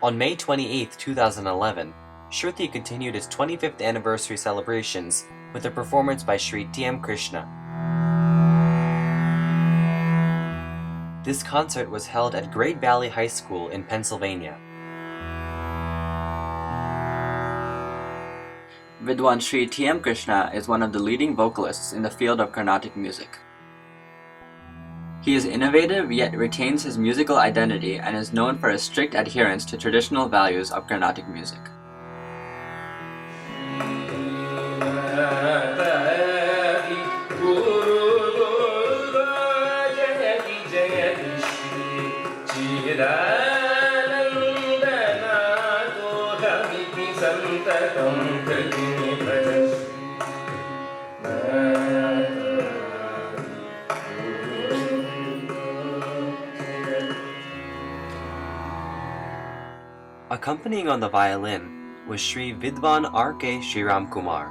On May 28, 2011, SRUTI continued its 25th anniversary celebrations with a performance by Shri T.M. Krishna. This concert was held at Great Valley High School in Pennsylvania. Vidwan Shri T.M. Krishna is one of the leading vocalists in the field of Carnatic music. He is innovative yet retains his musical identity and is known for his strict adherence to traditional values of Carnatic music. Accompanying on the violin was Shri Vidwan R.K. Shriramkumar.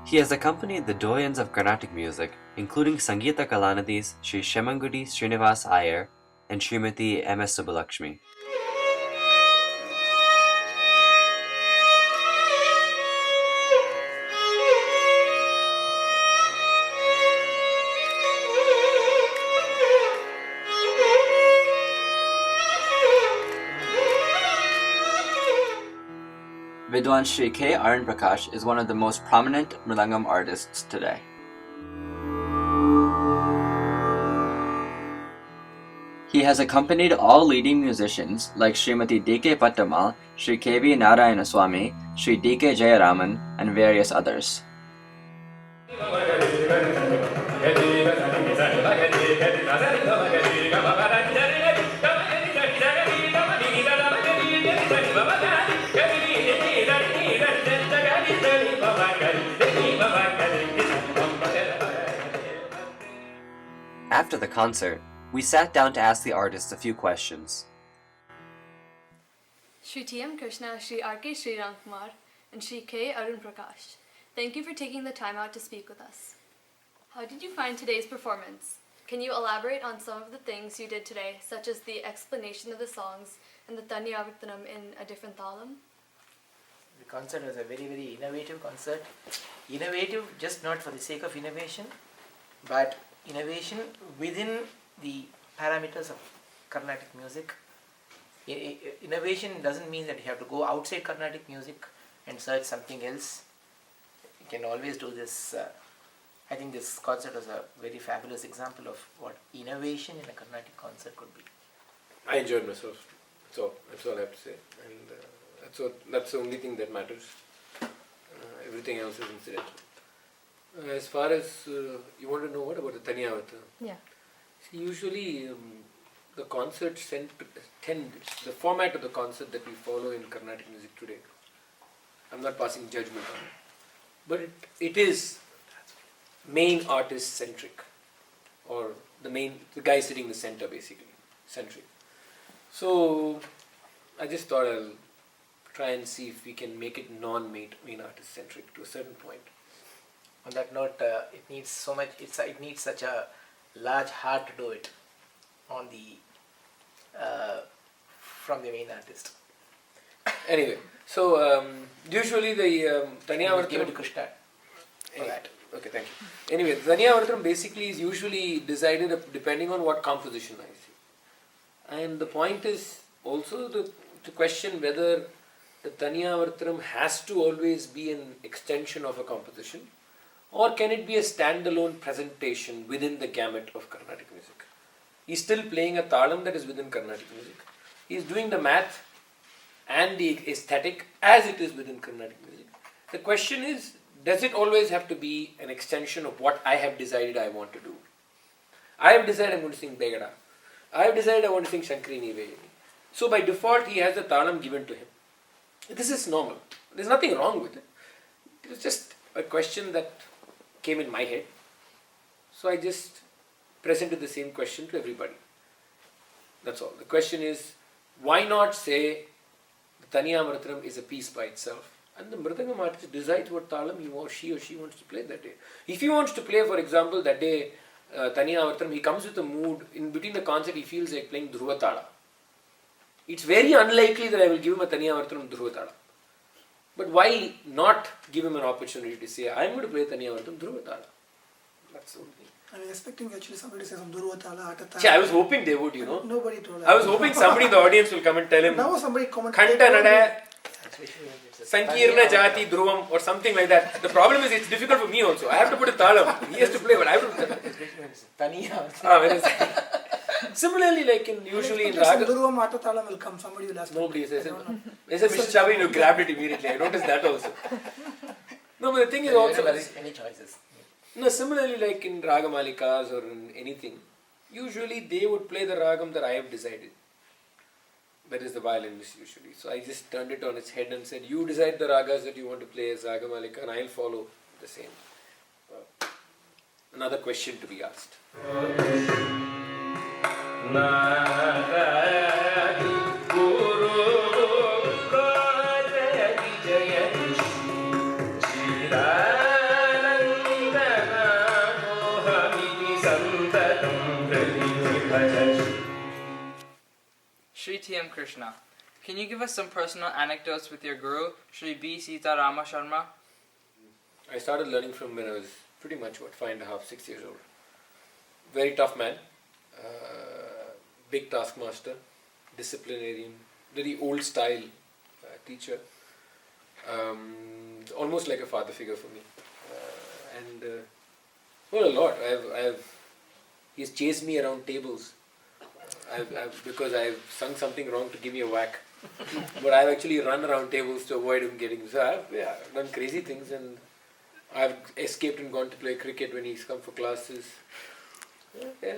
He has accompanied the doyens of Carnatic music, including Sangeeta Kalanidhis Shri Shemangudi Srinivas Iyer and Srimati M.S. Subbalakshmi. Vidwan Shri K. Arun Prakash is one of the most prominent Mridangam artists today. He has accompanied all leading musicians like Srimati D.K. Pattamal, Shri K.V. Narayanaswamy, Shri D.K. Jayaraman, and various others. After the concert, we sat down to ask the artists a few questions. Shri T.M. Krishna, Shri R.K. Shriramkumar, and Shri K. Arun Prakash, thank you for taking the time out to speak with us. How did you find today's performance? Can you elaborate on some of the things you did today, such as the explanation of the songs and the Tanyavartanam in a different talam? The concert was a very, very innovative concert. Innovative just not for the sake of innovation, but innovation within the parameters of Carnatic music. Innovation doesn't mean that you have to go outside Carnatic music and search something else. You can always do this. I think this concert was a very fabulous example of what innovation in a Carnatic concert could be. I enjoyed myself. That's all I have to say. And that's the only thing that matters. Everything else is incidental. As far as you want to know what about the Tanyavata? Yeah. See, usually the concerts the format of the concert that we follow in Carnatic music today. I'm not passing judgment on it, but it is main artist centric, or the guy sitting in the center basically centric. So I just thought I'll try and see if we can make it non-main artist centric to a certain point. On that note, it needs so much. It needs such a large heart to do it on the from the main artist. Anyway, so usually the Tanyavartanam. Give it to Krishna for that. Okay, thank you. Anyway, Tanyavartanam basically is usually decided depending on what composition I see, and the point is also to question whether the Tanyavartanam has to always be an extension of a composition, or can it be a standalone presentation within the gamut of Carnatic music? He's still playing a talam that is within Carnatic music. He's doing the math and the aesthetic as it is within Carnatic music. The question is, does it always have to be an extension of what I have decided I want to do? I have decided I'm going to sing Begada. I have decided I want to sing Shankrini Vejani. So by default, he has the talam given to him. This is normal. There's nothing wrong with it. It was just a question that came in my head. So I just presented the same question to everybody. That's all. The question is, why not say the Tanyavartanam is a piece by itself, and the Mridangam artist decides what talam he or she wants to play that day. If he wants to play, for example, that day Taniya Avarthanam, he comes with a mood. In between the concert, he feels like playing Dhruva Tala. It's very unlikely that I will give him a Taniya Avarthanam Dhruva Tala. But why not give him an opportunity to say, I'm going to play Taniya Avarthanam Dhruva Tala? That's the only thing. I was expecting actually somebody to say some Durvatala, Atatala. See, I was hoping they would, Nobody told us. I was hoping somebody in the audience will come and tell him, Now somebody commented. Khanta Nada, It's Sankirna Jati Dhruvam or something like that. The problem is it's difficult for me also. I have to put a talam. He has to play, but I have to put a talam. Similarly, like usually in Raga, Duruvam Atatala will come, somebody will ask. nobody says it. They said Mr. Chavi, you grabbed it immediately. I noticed that also. No, but the thing is also, any choices. no, similarly like in Ragamalikas or in anything, usually they would play the ragam that I have decided. That is the violinist usually. So I just turned it on its head and said, you decide the ragas that you want to play as Ragamalika and I'll follow the same. Another question to be asked. Shri T.M. Krishna, can you give us some personal anecdotes with your guru, Shri B. Sita Rama Sharma? I started learning from when I was pretty much 5.5, 6 years old. Very tough man, big taskmaster, disciplinarian, very old style teacher, almost like a father figure for me. Well, a lot. He's chased me around tables. Because I've sung something wrong to give me a whack. But I've actually run around tables to avoid him getting. So I've done crazy things and I've escaped and gone to play cricket when he's come for classes. Yeah,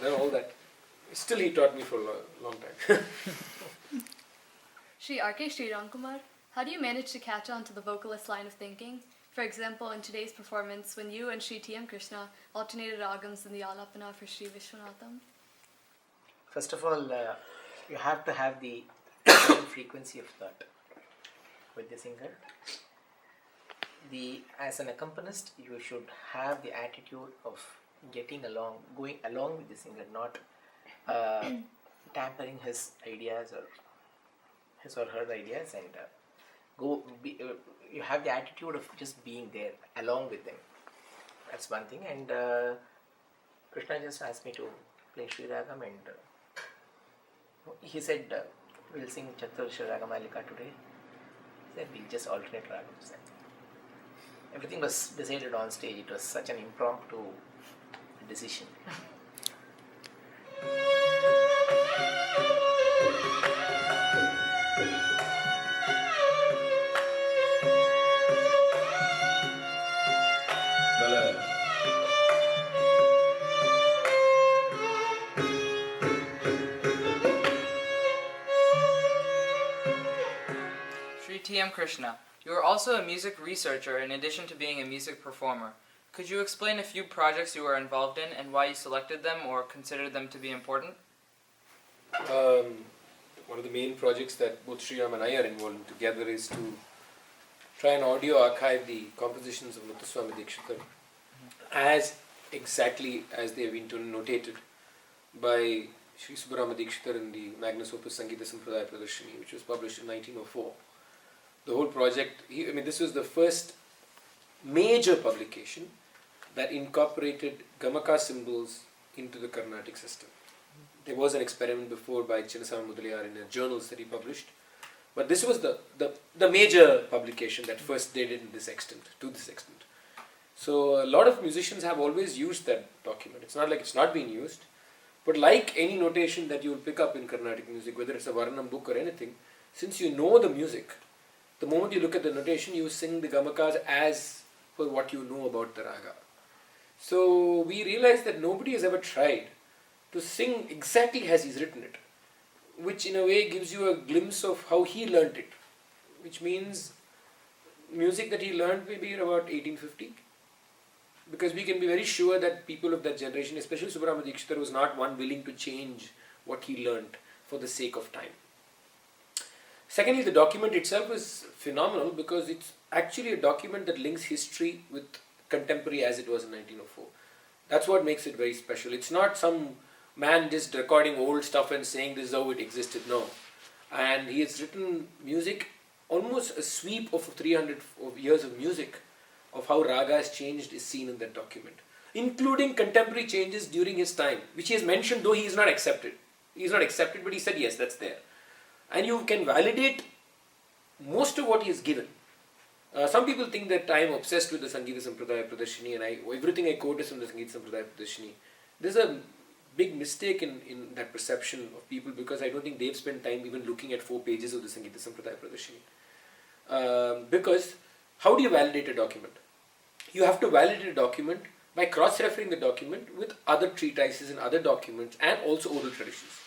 done all that. Still, he taught me for a long time. Shri R.K. Shriramkumar, how do you manage to catch on to the vocalist line of thinking? For example, in today's performance, when you and Shri T.M. Krishna alternated ragams in the Alapana for Shri Vishwanatham. First of all, you have to have the same frequency of thought with the singer. As an accompanist, you should have the attitude of getting along, going along with the singer, not tampering his ideas or his or her ideas, and you have the attitude of just being there along with them. That's one thing. And Krishna just asked me to play Sri Ragam, and he said, we'll sing Chatur Shri Ragamalika today. He said, we'll just alternate ragams. Everything was decided on stage. It was such an impromptu decision. Shri T.M. Krishna, you are also a music researcher in addition to being a music performer. Could you explain a few projects you are involved in and why you selected them or considered them to be important? One of the main projects that both Sriram and I are involved in together is to try and audio archive the compositions of Muthuswami Dikshitar as exactly as they have been notated by Sri Subbarama Dikshitar in the Magnus Opus Sangeeta Sampradaya Pradarshini, which was published in 1904. The whole project, this was the first major publication that incorporated Gamaka symbols into the Carnatic system. There was an experiment before by Chinnaswamy Mudaliyar in journals that he published, but this was the major publication that first did it to this extent. So a lot of musicians have always used that document. It's not like it's not being used, but like any notation that you will pick up in Carnatic music, whether it's a Varnam book or anything, since you know the music, the moment you look at the notation, you sing the Gamakas as per what you know about the raga. So we realized that nobody has ever tried to sing exactly as he's written it, which in a way gives you a glimpse of how he learnt it, which means music that he learnt maybe about 1850, because we can be very sure that people of that generation, especially Subbarama Dikshitar, was not one willing to change what he learnt for the sake of time. Secondly, the document itself is phenomenal because it's actually a document that links history with contemporary as it was in 1904. That's what makes it very special. It's not some man just recording old stuff and saying this is how it existed. No. And he has written music, almost a sweep of 300 years of music, of how raga has changed is seen in that document, including contemporary changes during his time, which he has mentioned, though he is not accepted. He is not accepted, but he said yes, that's there. And you can validate most of what he has given. Some people think that I am obsessed with the Sangeeta Sampradaya Pradarshini and everything I quote is from the Sangeeta Sampradaya Pradarshini. There's a big mistake in that perception of people, because I don't think they've spent time even looking at 4 pages of the Sangeeta Sampradaya Pradarshini. Because how do you validate a document? You have to validate a document by cross-referring the document with other treatises and other documents and also oral traditions.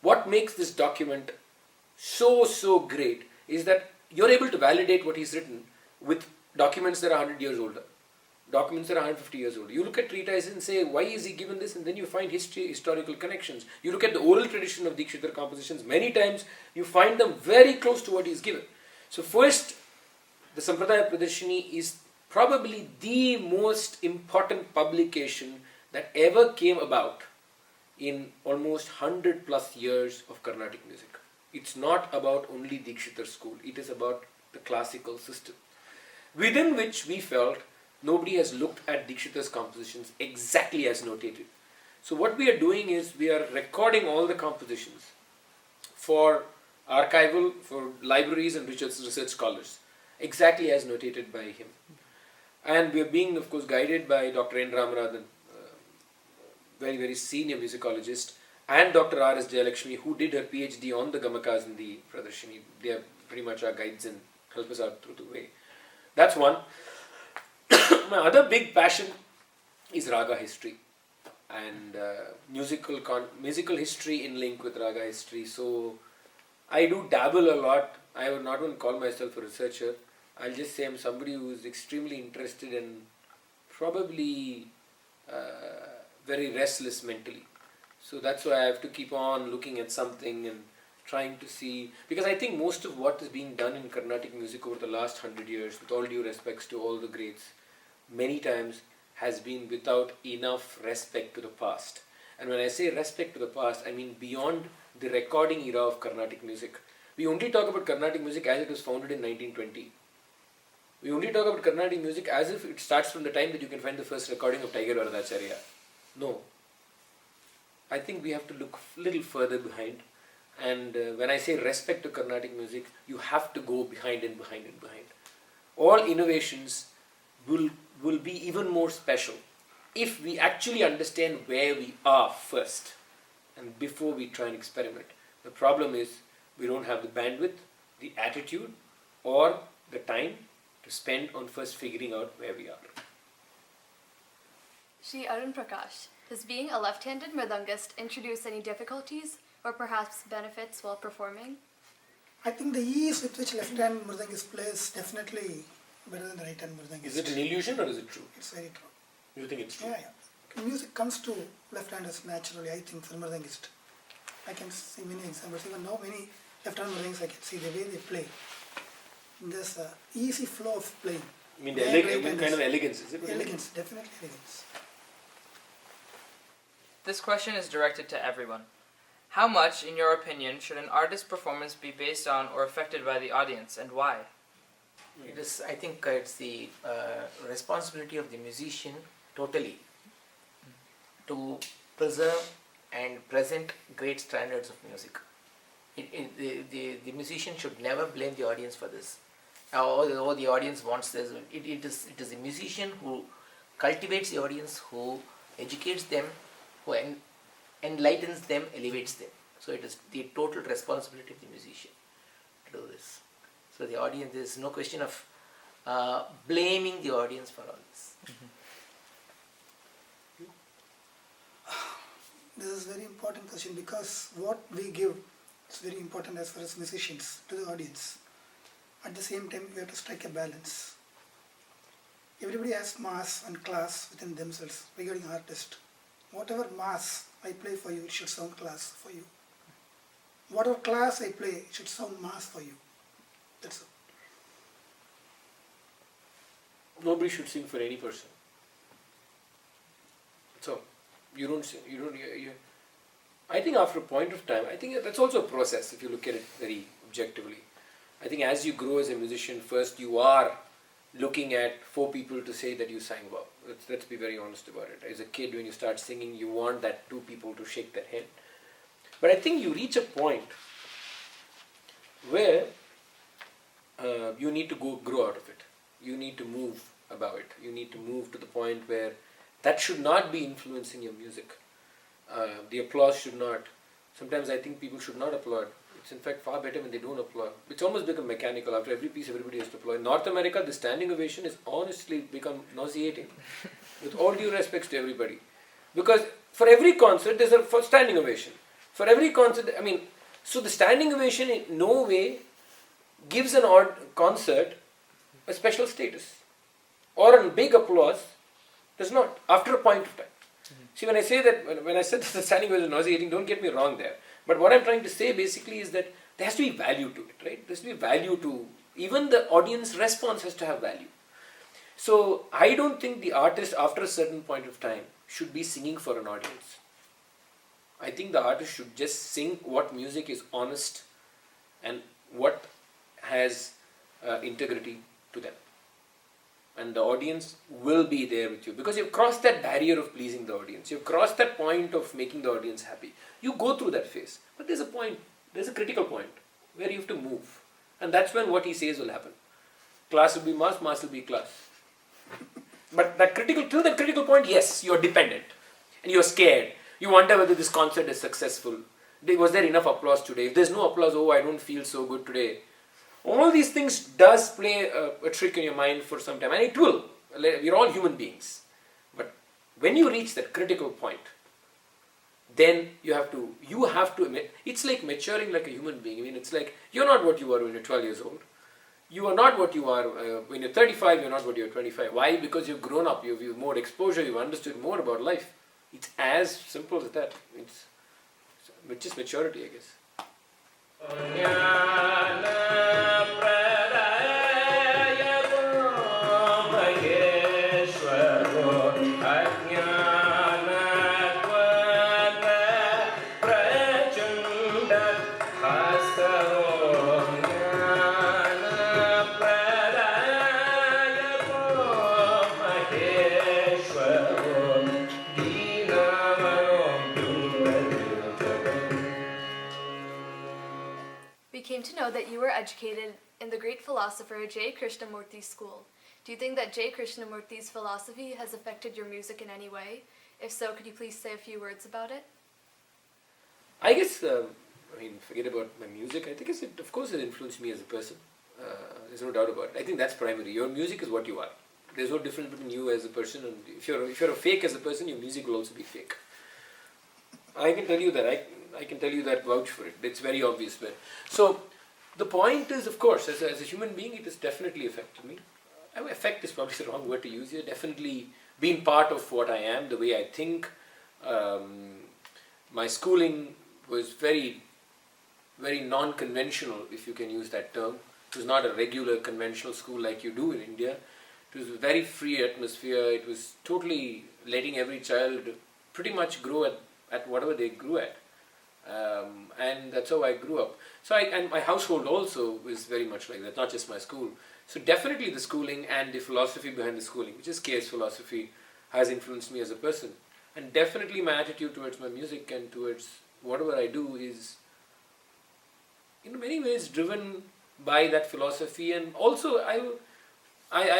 What makes this document so great is that you're able to validate what he's written with documents that are 100 years older, documents that are 150 years older. You look at treatises and say, why is he given this? And then you find historical connections. You look at the oral tradition of Dikshitar compositions, many times you find them very close to what he's given. So first, the Sampradaya Pradarshini is probably the most important publication that ever came about in almost 100 plus years of Carnatic music. It's not about only Dikshitar school, it is about the classical system, within which we felt nobody has looked at Dikshitar's compositions exactly as notated. So what we are doing is we are recording all the compositions for archival, for libraries and research scholars, exactly as notated by him. And we are being, of course, guided by Dr. N. Ramanathan, very senior musicologist, and Dr. R.S. Jayalakshmi, who did her PhD on the Gamakas in the Pradarshini. They are pretty much our guides and help us out through the way. That's one. My other big passion is raga history and musical history in link with raga history. So I do dabble a lot. I would not even call myself a researcher. I'll just say I'm somebody who is extremely interested and probably very restless mentally. So that's why I have to keep on looking at something and trying to see, because I think most of what is being done in Carnatic music over the last 100 years, with all due respects to all the greats, many times has been without enough respect to the past. And when I say respect to the past, I mean beyond the recording era of Carnatic music. We only talk about Carnatic music as it was founded in 1920. We only talk about Carnatic music as if it starts from the time that you can find the first recording of Tiger Varadacharya. No. I think we have to look a little further behind. And when I say respect to Carnatic music, you have to go behind and behind and behind. All innovations will be even more special if we actually understand where we are first and before we try and experiment. The problem is we don't have the bandwidth, the attitude, or the time to spend on first figuring out where we are. Shri Arun Prakash, does being a left-handed mridangist introduce any difficulties or perhaps benefits while performing? I think the ease with which left-hand mridangist plays definitely better than the right-hand mridangist. Is it an illusion or is it true? It's very true. You think it's true? Yeah. Music comes to left-handers naturally, I think, for mridangist. I can see many examples. Even now, many left-hand mridangists, I can see the way they play. There's an easy flow of playing. I mean, the kind of elegance, is it? Elegance, definitely elegance. This question is directed to everyone. How much, in your opinion, should an artist's performance be based on or affected by the audience, and why? It is, I think it's the responsibility of the musician totally to preserve and present great standards of music. The musician should never blame the audience for this. Or the audience wants this. It is the musician who cultivates the audience, who educates them, who enlightens them, elevates them. So it is the total responsibility of the musician to do this. So the audience, there is no question of blaming the audience for all this. This is a very important question because what we give is very important as far as musicians to the audience. At the same time, we have to strike a balance. Everybody has mass and class within themselves regarding artist. Whatever mass I play for you, it should sound class for you. Whatever class I play, it should sound mass for you. That's all. Nobody should sing for any person. So you don't. I think after a point of time, I think that's also a process if you look at it very objectively. I think as you grow as a musician, first you are looking at 4 people to say that you sang well. Let's be very honest about it. As a kid, when you start singing, you want that 2 people to shake their hand. But I think you reach a point where you need to grow out of it. You need to move about it. You need to move to the point where that should not be influencing your music. The applause should not. Sometimes I think people should not applaud. It's in fact far better when they don't applaud. It's almost become mechanical. After every piece, everybody has to applaud. In North America, the standing ovation has honestly become nauseating. With all due respects to everybody. Because for every concert, there's a standing ovation. For every concert, so the standing ovation in no way gives an odd concert a special status. Or a big applause does not, after a point of time. See, when I say that, when I said that the standing ovation is nauseating, don't get me wrong there. But what I'm trying to say basically is that there has to be value to it, right? There has to be value to, even the audience response has to have value. So I don't think the artist after a certain point of time should be singing for an audience. I think the artist should just sing what music is honest and what has integrity to them. And the audience will be there with you because you've crossed that barrier of pleasing the audience. You've crossed that point of making the audience happy. You go through that phase. But there's a point, there's a critical point where you have to move. And that's when what he says will happen. Class will be mass, mass will be class. But till that critical point, yes, you're dependent. And you're scared. You wonder whether this concert is successful. Was there enough applause today? If there's no applause, oh, I don't feel so good today. All these things does play a trick in your mind for some time. And it will. We're all human beings. But when you reach that critical point, then you have to, it's like maturing like a human being. It's like, you're not what you were when you're 12 years old. You are not what you are when you're 35, you're not what you're 25. Why? Because you've grown up, you've more exposure, you've understood more about life. It's as simple as that. It's just maturity, I guess. To know that you were educated in the great philosopher J. Krishnamurti's school. Do you think that J. Krishnamurti's philosophy has affected your music in any way? If so, could you please say a few words about it? I guess, forget about my music. I think of course it influenced me as a person. There's no doubt about it. I think that's primary. Your music is what you are. There's no difference between you as a person and if you're a fake as a person, your music will also be fake. I can tell you that. I can tell you that, vouch for it. It's very obvious. So, the point is, of course, as a human being, it has definitely affected me. Affect is probably the wrong word to use here. Definitely been part of what I am, the way I think. My schooling was very, very non-conventional, if you can use that term. It was not a regular conventional school like you do in India. It was a very free atmosphere. It was totally letting every child pretty much grow at whatever they grew at. And that's how I grew up. So and my household also was very much like that, not just my school. So definitely the schooling and the philosophy behind the schooling, which is KS philosophy, has influenced me as a person. And definitely my attitude towards my music and towards whatever I do is in many ways driven by that philosophy. And also I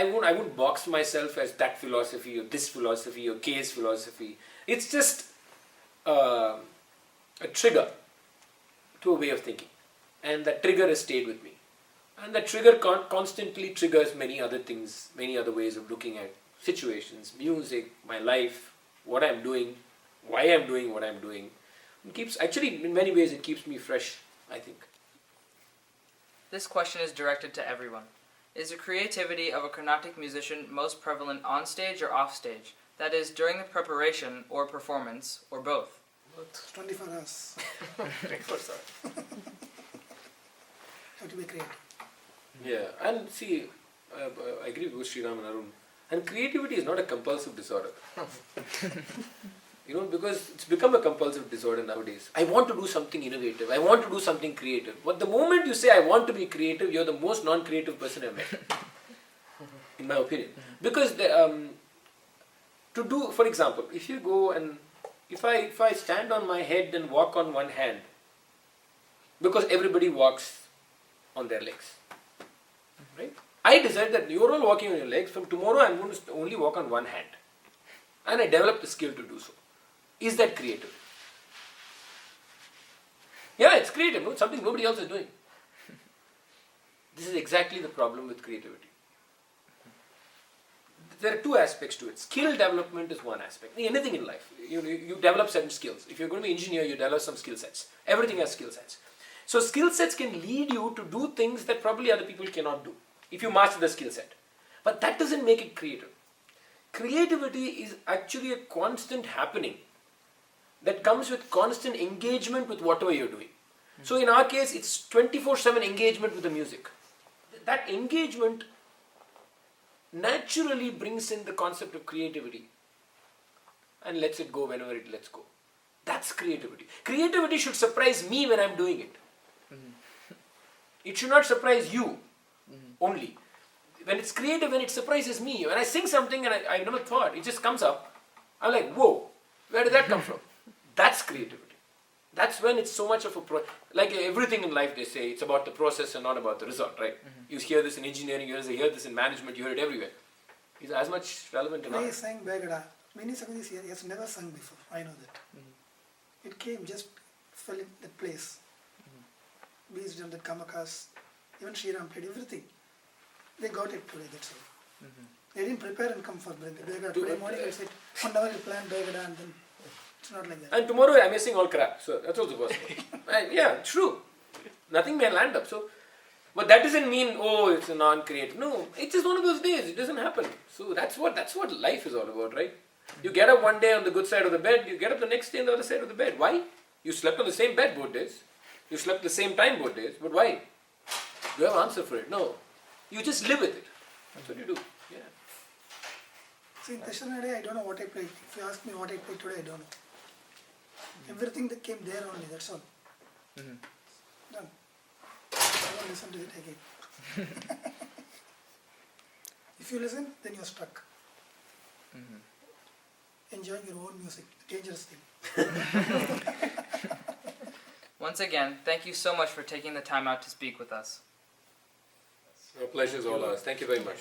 won't box myself as that philosophy or this philosophy or KS philosophy. It's just a trigger to a way of thinking, and that trigger has stayed with me, and that trigger constantly triggers many other things, many other ways of looking at situations, music, my life, what I'm doing, why I'm doing what I'm doing. It keeps, actually in many ways it keeps me fresh, I think. This question is directed to everyone. Is the creativity of a Carnatic musician most prevalent on stage or off stage? That is, during the preparation or performance, or both? 24 hours. 24 hours. Have to be creative. Yeah, and see, I agree with Shriram and Arun. And creativity is not a compulsive disorder. Because it's become a compulsive disorder nowadays. I want to do something innovative. I want to do something creative. But the moment you say, I want to be creative, you're the most non-creative person I've met. In my opinion. Because for example, if you go and, if I stand on my head and walk on one hand, because everybody walks on their legs. Right? I decide that you're all walking on your legs. From tomorrow I'm going to only walk on one hand. And I develop the skill to do so. Is that creative? Yeah, it's creative. No? It's something nobody else is doing. This is exactly the problem with creativity. There are two aspects to it. Skill development is one aspect. Anything in life. You develop certain skills. If you're going to be an engineer, you develop some skill sets. Everything has skill sets. So skill sets can lead you to do things that probably other people cannot do. If you master the skill set. But that doesn't make it creative. Creativity is actually a constant happening that comes with constant engagement with whatever you're doing. So in our case, it's 24/7 engagement with the music. That engagement naturally brings in the concept of creativity and lets it go whenever it lets go. That's creativity. Creativity should surprise me when I'm doing it. It should not surprise you only. When it's creative, when it surprises me, when I sing something and I never thought, it just comes up, I'm like, whoa, where did that come from? That's creativity. That's when it's so much of like everything in life they say, it's about the process and not about the result, right? You hear this in engineering, you hear this in management, you hear it everywhere. It's as much relevant in I art. sang Begada. Many Sangeets he has never sung before. I know that. It came, just fell in that place. Based on the Kamakas, even Shriram played everything. They got it today, that's all. They didn't prepare and come for Begada. Today morning I said, 1 hour you plan Begada, and then it's not like that. And tomorrow I'm missing all crap. So that's also possible. Yeah, true. Nothing may land up. So, but that doesn't mean, oh, it's a non-creative. No, it's just one of those days. It doesn't happen. So that's what life is all about, right? You get up one day on the good side of the bed, you get up the next day on the other side of the bed. Why? You slept on the same bed both days. You slept the same time both days. But why? Do you have an answer for it? No. You just live with it. That's what you do. Yeah. See, in Tashanade, I don't know what I played. If you ask me what I played today, I don't know. Everything that came there only, that's all. Done. I won't listen to it again. If you listen, then you're stuck. Enjoying your own music, dangerous thing. Once again, thank you so much for taking the time out to speak with us. Our pleasure is all ours. Thank you very much.